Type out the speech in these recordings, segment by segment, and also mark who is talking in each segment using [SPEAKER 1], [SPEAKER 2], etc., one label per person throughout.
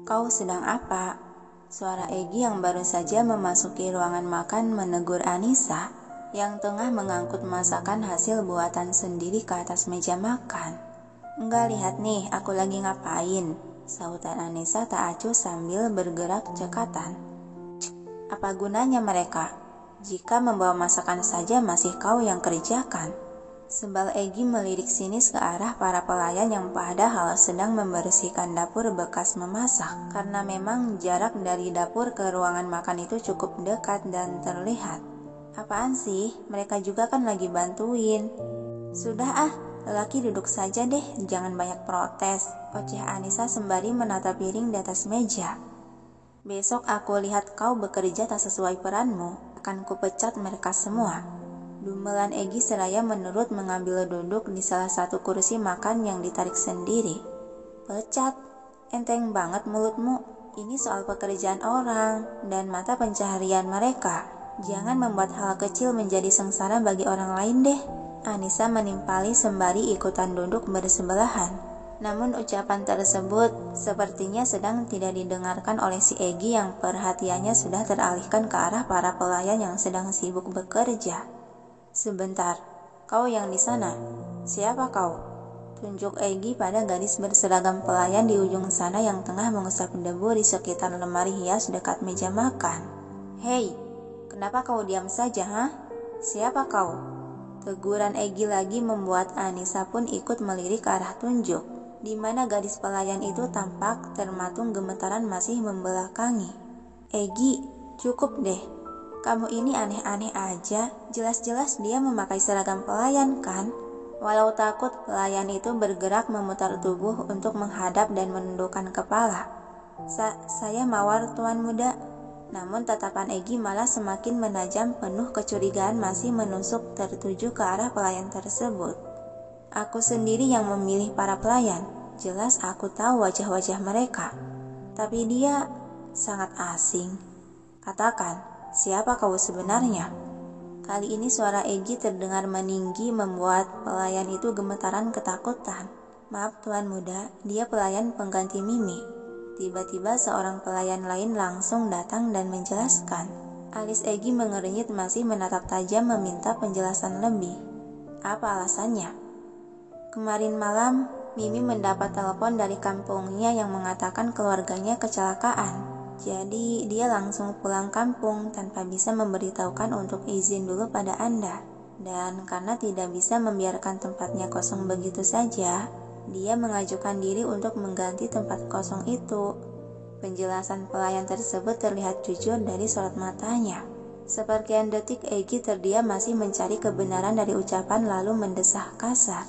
[SPEAKER 1] Kau sedang apa? Suara Egy yang baru saja memasuki ruangan makan menegur Anissa yang tengah mengangkut masakan hasil buatan sendiri ke atas meja makan. Enggak, lihat nih, aku lagi ngapain? Sahutan Anissa tak acuh sambil bergerak cekatan. Apa gunanya mereka? Jika membawa masakan saja masih kau yang kerjakan. Sebal Egy melirik sinis ke arah para pelayan yang padahal sedang membersihkan dapur bekas memasak. Karena memang jarak dari dapur ke ruangan makan itu cukup dekat dan terlihat. Apaan sih? Mereka juga kan lagi bantuin. Sudah lelaki duduk saja deh, jangan banyak protes. Oceh Anissa sembari menata piring di atas meja. Besok aku lihat kau bekerja tak sesuai peranmu, akan kupecat mereka semua. Dumelan Egy seraya menurut mengambil duduk di salah satu kursi makan yang ditarik sendiri. Pecat? Enteng banget mulutmu. Ini soal pekerjaan orang dan mata pencaharian mereka. Jangan membuat hal kecil menjadi sengsara bagi orang lain deh. Anissa menimpali sembari ikutan duduk bersebelahan. Namun ucapan tersebut sepertinya sedang tidak didengarkan oleh si Egy yang perhatiannya sudah teralihkan ke arah para pelayan yang sedang sibuk bekerja. Sebentar, kau yang di sana, siapa kau? Tunjuk Egy pada gadis berseragam pelayan di ujung sana yang tengah mengusap debu di sekitar lemari hias dekat meja makan. Hei, kenapa kau diam saja, ha? Siapa kau? Teguran Egy lagi membuat Anissa pun ikut melirik ke arah tunjuk, di mana gadis pelayan itu tampak termatung gemetaran masih membelakangi. Egy, cukup deh. Kamu ini aneh-aneh aja, jelas-jelas dia memakai seragam pelayan kan? Walau takut, pelayan itu bergerak memutar tubuh untuk menghadap dan menundukkan kepala. Saya mawar tuan muda. Namun tatapan Egy malah semakin menajam, penuh kecurigaan masih menusuk tertuju ke arah pelayan tersebut. Aku sendiri yang memilih para pelayan, jelas aku tahu wajah-wajah mereka. Tapi dia sangat asing. Katakan, siapa kau sebenarnya? Kali ini suara Egy terdengar meninggi membuat pelayan itu gemetaran ketakutan. Maaf tuan muda, dia pelayan pengganti Mimi. Tiba-tiba seorang pelayan lain langsung datang dan menjelaskan. Alis Egy mengernyit masih menatap tajam meminta penjelasan lebih. Apa alasannya? Kemarin malam, Mimi mendapat telepon dari kampungnya yang mengatakan keluarganya kecelakaan. Jadi dia langsung pulang kampung tanpa bisa memberitahukan untuk izin dulu pada Anda. Dan karena tidak bisa membiarkan tempatnya kosong begitu saja, dia mengajukan diri untuk mengganti tempat kosong itu. Penjelasan pelayan tersebut terlihat jujur dari sorot matanya. Seperkian detik Egy terdiam masih mencari kebenaran dari ucapan lalu mendesah kasar.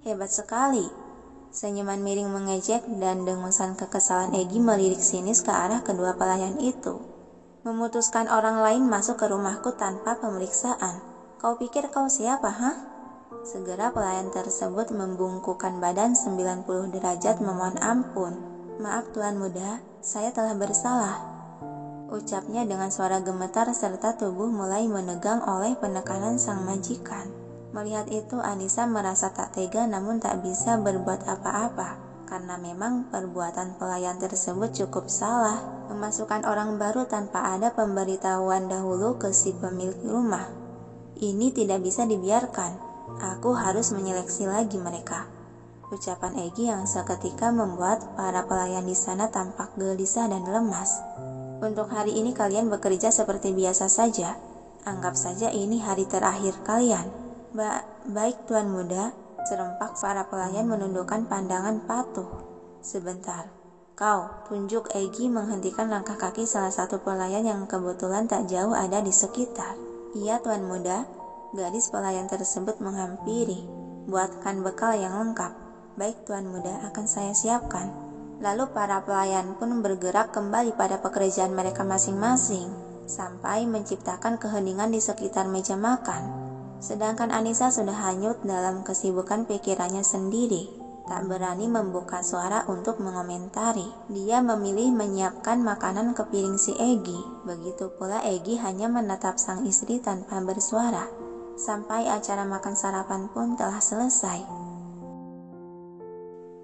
[SPEAKER 1] Hebat sekali. Senyuman miring mengejek dan dengusan kekesalan Egy melirik sinis ke arah kedua pelayan itu. Memutuskan orang lain masuk ke rumahku tanpa pemeriksaan. Kau pikir kau siapa, ha? Segera pelayan tersebut membungkukkan badan 90 derajat memohon ampun. Maaf tuan muda, saya telah bersalah. Ucapnya dengan suara gemetar serta tubuh mulai menegang oleh penekanan sang majikan. Melihat itu Anissa merasa tak tega namun tak bisa berbuat apa-apa. Karena memang perbuatan pelayan tersebut cukup salah. Memasukkan orang baru tanpa ada pemberitahuan dahulu ke si pemilik rumah. Ini tidak bisa dibiarkan. Aku harus menyeleksi lagi mereka. Ucapan Egy yang seketika membuat para pelayan di sana tampak gelisah dan lemas. Untuk hari ini kalian bekerja seperti biasa saja. Anggap saja ini hari terakhir kalian. Baik tuan muda, serempak para pelayan menundukkan pandangan patuh. Sebentar, kau, tunjuk Egy menghentikan langkah kaki salah satu pelayan yang kebetulan tak jauh ada di sekitar. Iya tuan muda, gadis pelayan tersebut menghampiri. Buatkan bekal yang lengkap. Baik tuan muda, akan saya siapkan. Lalu para pelayan pun bergerak kembali pada pekerjaan mereka masing-masing, sampai menciptakan keheningan di sekitar meja makan. Sedangkan Anissa sudah hanyut dalam kesibukan pikirannya sendiri, tak berani membuka suara untuk mengomentari. Dia memilih menyiapkan makanan ke piring si Egy. Begitu pula Egy hanya menatap sang istri tanpa bersuara. Sampai acara makan sarapan pun telah selesai.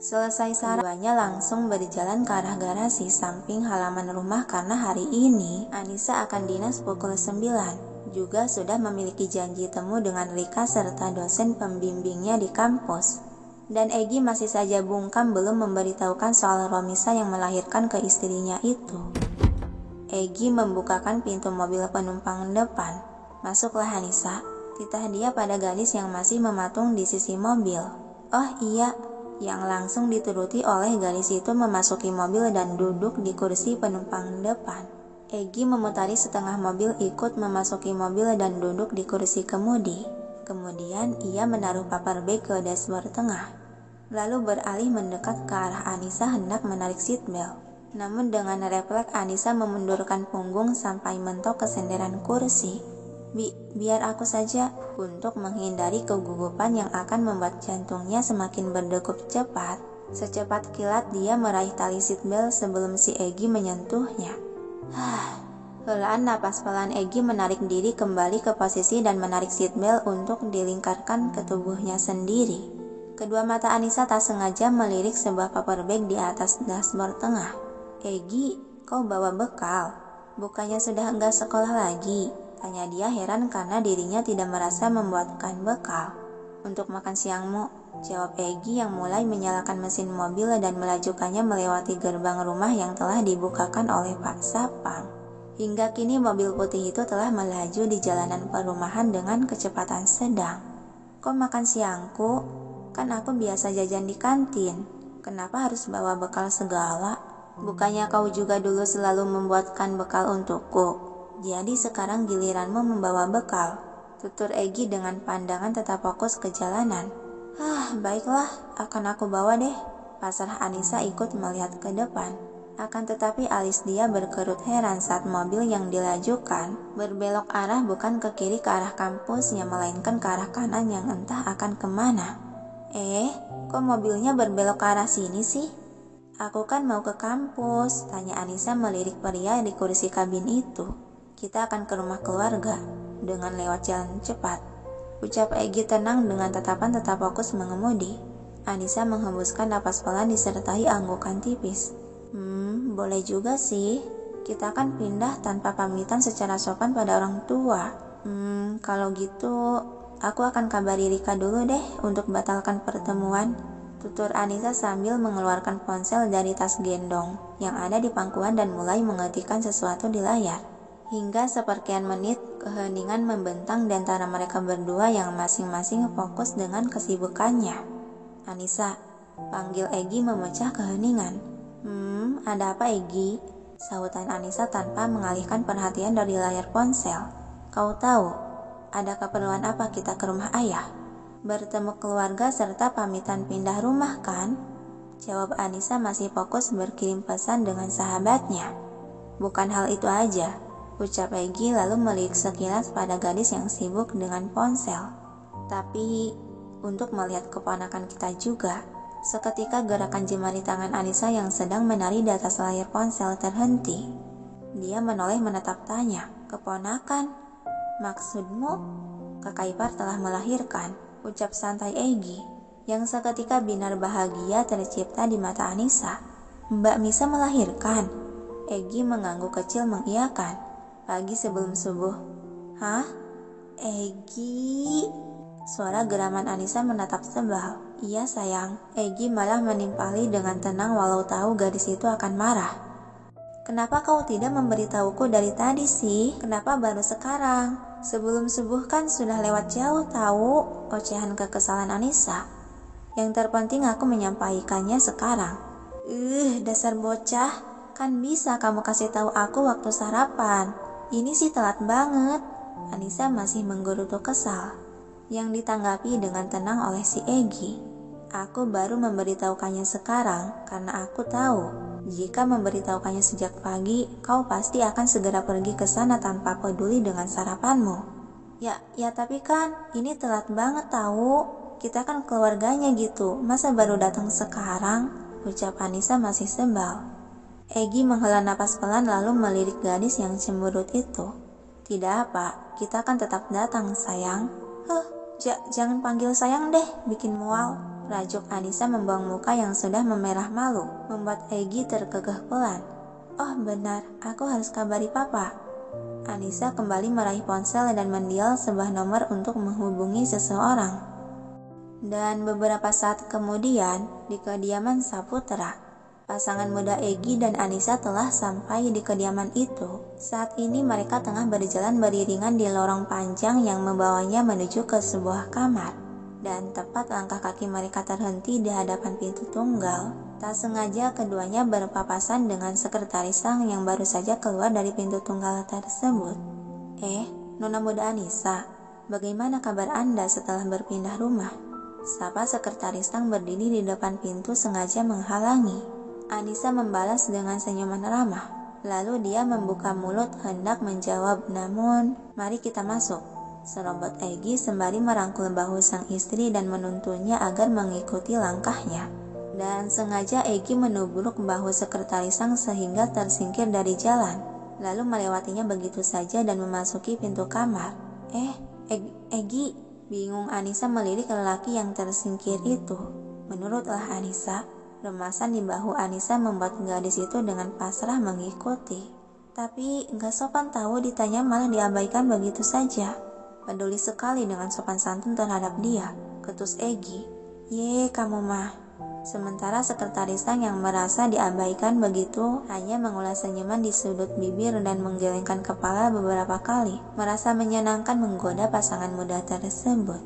[SPEAKER 1] Selesai sarapan, keduanya langsung berjalan ke arah garasi samping halaman rumah karena hari ini Anissa akan dinas pukul 9. Juga sudah memiliki janji temu dengan Rika serta dosen pembimbingnya di kampus. Dan Egy masih saja bungkam belum memberitahukan soal Romisa yang melahirkan ke istrinya itu. Egy membukakan pintu mobil penumpang depan. Masuklah Anissa, titah dia pada gadis yang masih mematung di sisi mobil. Oh iya, yang langsung dituruti oleh gadis itu memasuki mobil dan duduk di kursi penumpang depan. Egy memutari setengah mobil ikut memasuki mobil dan duduk di kursi kemudi. Kemudian ia menaruh paper bag ke dashboard tengah. Lalu beralih mendekat ke arah Anissa hendak menarik seatbelt. Namun dengan refleks Anissa memundurkan punggung sampai mentok ke senderan kursi. Biar aku saja, untuk menghindari kegugupan yang akan membuat jantungnya semakin berdegup cepat. Secepat kilat dia meraih tali seatbelt sebelum si Egy menyentuhnya. Helaan napas pelan Egy menarik diri kembali ke posisi dan menarik seatbelt untuk dilingkarkan ke tubuhnya sendiri. Kedua mata Anissa tak sengaja melirik sebuah paper bag di atas dashboard tengah. Egy, kau bawa bekal? Bukannya sudah enggak sekolah lagi? Tanya dia heran karena dirinya tidak merasa membuatkan bekal. Untuk makan siangmu, jawab Egy yang mulai menyalakan mesin mobil dan melajukannya melewati gerbang rumah yang telah dibukakan oleh Pak Sapang. Hingga kini mobil putih itu telah melaju di jalanan perumahan dengan kecepatan sedang. Kok makan siangku? Kan aku biasa jajan di kantin. Kenapa harus bawa bekal segala? Bukannya kau juga dulu selalu membuatkan bekal untukku? Jadi sekarang giliranmu membawa bekal, tutur Egy dengan pandangan tetap fokus ke jalanan. Baiklah, akan aku bawa deh. Pasrah Anissa ikut melihat ke depan. Akan tetapi alis dia berkerut heran saat mobil yang dilajukan berbelok arah bukan ke kiri ke arah kampusnya, melainkan ke arah kanan yang entah akan kemana. Kok mobilnya berbelok ke arah sini sih? Aku kan mau ke kampus, tanya Anissa melirik pria di kursi kabin itu. Kita akan ke rumah keluarga dengan lewat jalan cepat, ucap Egy tenang dengan tatapan tetap fokus mengemudi. Anissa menghembuskan napas pelan disertai anggukan tipis. Boleh juga sih. Kita akan pindah tanpa pamitan secara sopan pada orang tua. Kalau gitu, aku akan kabari Rika dulu deh untuk batalkan pertemuan, tutur Anissa sambil mengeluarkan ponsel dari tas gendong yang ada di pangkuan dan mulai mengetikkan sesuatu di layar. Hingga seperkian menit, keheningan membentang di antara mereka berdua yang masing-masing fokus dengan kesibukannya. Anissa, panggil Egy memecah keheningan. Ada apa Egy? Sahutan Anissa tanpa mengalihkan perhatian dari layar ponsel. Kau tahu, ada keperluan apa kita ke rumah ayah? Bertemu keluarga serta pamitan pindah rumah kan? Jawab Anissa masih fokus berkirim pesan dengan sahabatnya. Bukan hal itu aja, ucap Egy lalu melirik sekilas pada gadis yang sibuk dengan ponsel. Tapi, untuk melihat keponakan kita juga. Seketika gerakan jemari tangan Anissa yang sedang menari di atas layar ponsel terhenti. Dia menoleh menatap tanya, keponakan? Maksudmu? Kakak ipar telah melahirkan, ucap santai Egy, yang seketika binar bahagia tercipta di mata Anissa. Mbak Misa melahirkan? Egy mengangguk kecil mengiyakan. Pagi sebelum subuh. Hah? Egy? Suara geraman Anissa menatap sebal. Iya sayang. Egy malah menimpali dengan tenang walau tahu gadis itu akan marah. Kenapa kau tidak memberitahuku dari tadi sih? Kenapa baru sekarang? Sebelum subuh kan sudah lewat jauh tahu, ocehan kekesalan Anissa. Yang terpenting aku menyampaikannya sekarang. Dasar bocah. Kan bisa kamu kasih tahu aku waktu sarapan. Ini sih telat banget. Anissa masih menggerutu kesal, yang ditanggapi dengan tenang oleh si Egy. Aku baru memberitahukannya sekarang karena aku tahu jika memberitahukannya sejak pagi, kau pasti akan segera pergi ke sana tanpa peduli dengan sarapanmu. Ya tapi kan ini telat banget tahu. Kita kan keluarganya gitu. Masa baru datang sekarang? Ucap Anissa masih sebal. Egy menghela napas pelan lalu melirik gadis yang cemberut itu. Tidak apa, kita akan tetap datang sayang. Jangan panggil sayang deh, bikin mual. Rajuk Anissa membuang muka yang sudah memerah malu, membuat Egy terkekeh pelan. Oh benar, aku harus kabari papa. Anissa kembali meraih ponsel dan mendial sebuah nomor untuk menghubungi seseorang. Dan beberapa saat kemudian, di kediaman Saputra, pasangan muda Egy dan Anissa telah sampai di kediaman itu. Saat ini mereka tengah berjalan beriringan di lorong panjang yang membawanya menuju ke sebuah kamar. Dan tepat langkah kaki mereka terhenti di hadapan pintu tunggal, tak sengaja keduanya berpapasan dengan sekretaris Sang yang baru saja keluar dari pintu tunggal tersebut. Nona muda Anissa, bagaimana kabar Anda setelah berpindah rumah? Sapa sekretaris Sang berdiri di depan pintu sengaja menghalangi. Anissa membalas dengan senyuman ramah. Lalu dia membuka mulut hendak menjawab, namun, mari kita masuk. Serobot Egy sembari merangkul bahu sang istri dan menuntunnya agar mengikuti langkahnya. Dan sengaja Egy menubruk bahu sekretaris Sang sehingga tersingkir dari jalan, lalu melewatinya begitu saja dan memasuki pintu kamar. Egy, bingung Anissa melirik lelaki yang tersingkir itu. Menurutlah Anissa, remasan di bahu Anissa membuat gadis itu dengan pasrah mengikuti. Tapi gak sopan tahu ditanya malah diabaikan begitu saja. Peduli sekali dengan sopan santun terhadap dia, ketus Egy. Ye, kamu mah. Sementara sekretaris Sang yang merasa diabaikan begitu hanya mengulas senyuman di sudut bibir dan menggelengkan kepala beberapa kali, merasa menyenangkan menggoda pasangan muda tersebut.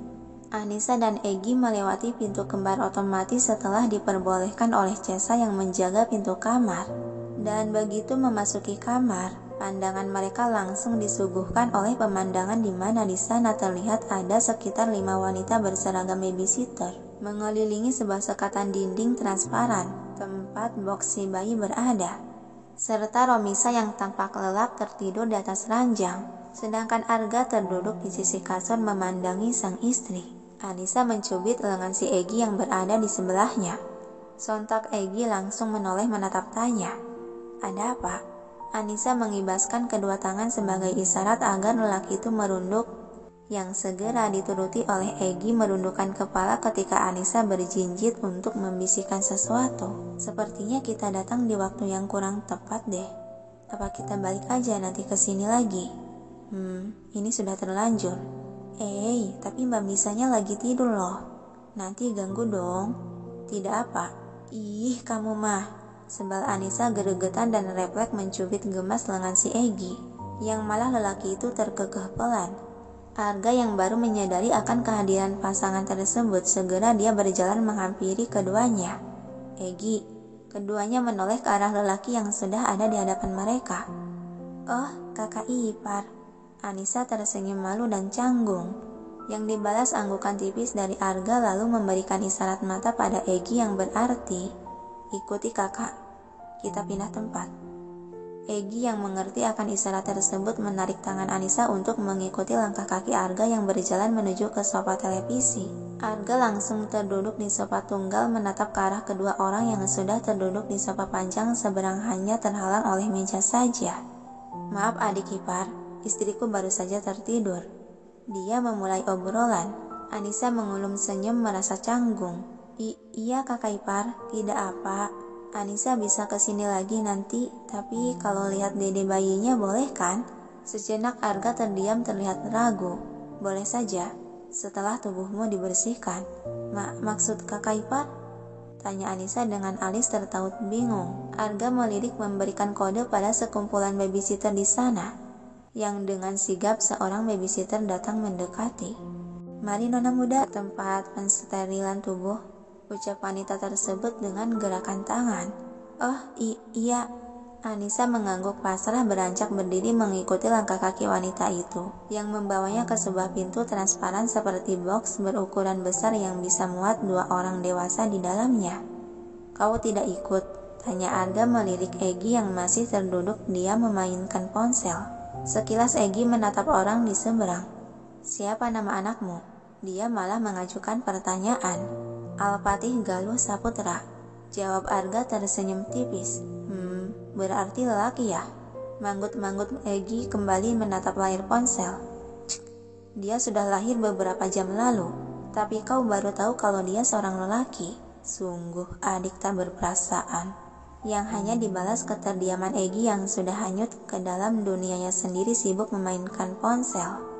[SPEAKER 1] Anissa dan Egy melewati pintu kembar otomatis setelah diperbolehkan oleh Cesa yang menjaga pintu kamar. Dan begitu memasuki kamar, pandangan mereka langsung disuguhkan oleh pemandangan di mana di sana terlihat ada sekitar 5 wanita berseragam babysitter mengelilingi sebuah sekatan dinding transparan tempat box si bayi berada, serta Romisa yang tampak lelap tertidur di atas ranjang, sedangkan Arga terduduk di sisi kasur memandangi sang istri. Anissa mencubit lengan si Egy yang berada di sebelahnya. Sontak Egy langsung menoleh menatap tanya, "Ada apa?" Anissa mengibaskan kedua tangan sebagai isyarat agar lelaki itu merunduk, yang segera dituruti oleh Egy merundukkan kepala ketika Anissa berjinjit untuk membisikkan sesuatu. "Sepertinya kita datang di waktu yang kurang tepat deh. Apa kita balik aja nanti ke sini lagi?" Ini sudah terlanjur. Tapi Mbak Misanya lagi tidur loh. Nanti ganggu dong. Tidak apa. Ih, kamu mah. Sebal Anissa geregetan dan refleks mencubit gemas lengan si Egy, yang malah lelaki itu terkekeh pelan. Arga yang baru menyadari akan kehadiran pasangan tersebut, segera dia berjalan menghampiri keduanya. "Egy," keduanya menoleh ke arah lelaki yang sudah ada di hadapan mereka. "Oh, kakak ipar." Anissa tersenyum malu dan canggung, yang dibalas anggukan tipis dari Arga lalu memberikan isyarat mata pada Egy yang berarti, "Ikuti kakak, kita pindah tempat." Egy yang mengerti akan isyarat tersebut menarik tangan Anissa untuk mengikuti langkah kaki Arga yang berjalan menuju ke sofa televisi. Arga langsung terduduk di sofa tunggal menatap ke arah kedua orang yang sudah terduduk di sofa panjang seberang hanya terhalang oleh meja saja. "Maaf adik ipar, istriku baru saja tertidur." Dia memulai obrolan. Anissa mengulum senyum merasa canggung. Iya kakak ipar, tidak apa. Anissa bisa kesini lagi nanti, tapi kalau lihat dede bayinya boleh kan? Sejenak Arga terdiam terlihat ragu. "Boleh saja, setelah tubuhmu dibersihkan." Maksud kakak ipar?" tanya Anissa dengan alis tertaut bingung. Arga melirik memberikan kode pada sekumpulan babysitter di sana, yang dengan sigap seorang babysitter datang mendekati. "Mari nona muda, tempat pensterilan tubuh," ucap wanita tersebut dengan gerakan tangan. "Oh iya." Anissa mengangguk pasrah beranjak berdiri mengikuti langkah kaki wanita itu, yang membawanya ke sebuah pintu transparan seperti box berukuran besar yang bisa muat 2 orang dewasa di dalamnya. "Kau tidak ikut?" tanya Arga melirik Egy yang masih terduduk diam memainkan ponsel. Sekilas Egy menatap orang di seberang. "Siapa nama anakmu?" Dia malah mengajukan pertanyaan. "Al-Fatih Galuh Saputra," jawab Arga tersenyum tipis. Berarti lelaki ya?" Manggut-manggut Egy kembali menatap layar ponsel. "Dia sudah lahir beberapa jam lalu, Tapi kau baru tahu kalau dia seorang lelaki. Sungguh adik tak berperasaan. Yang hanya dibalas keterdiaman Egy yang sudah hanyut ke dalam dunianya sendiri sibuk memainkan ponsel.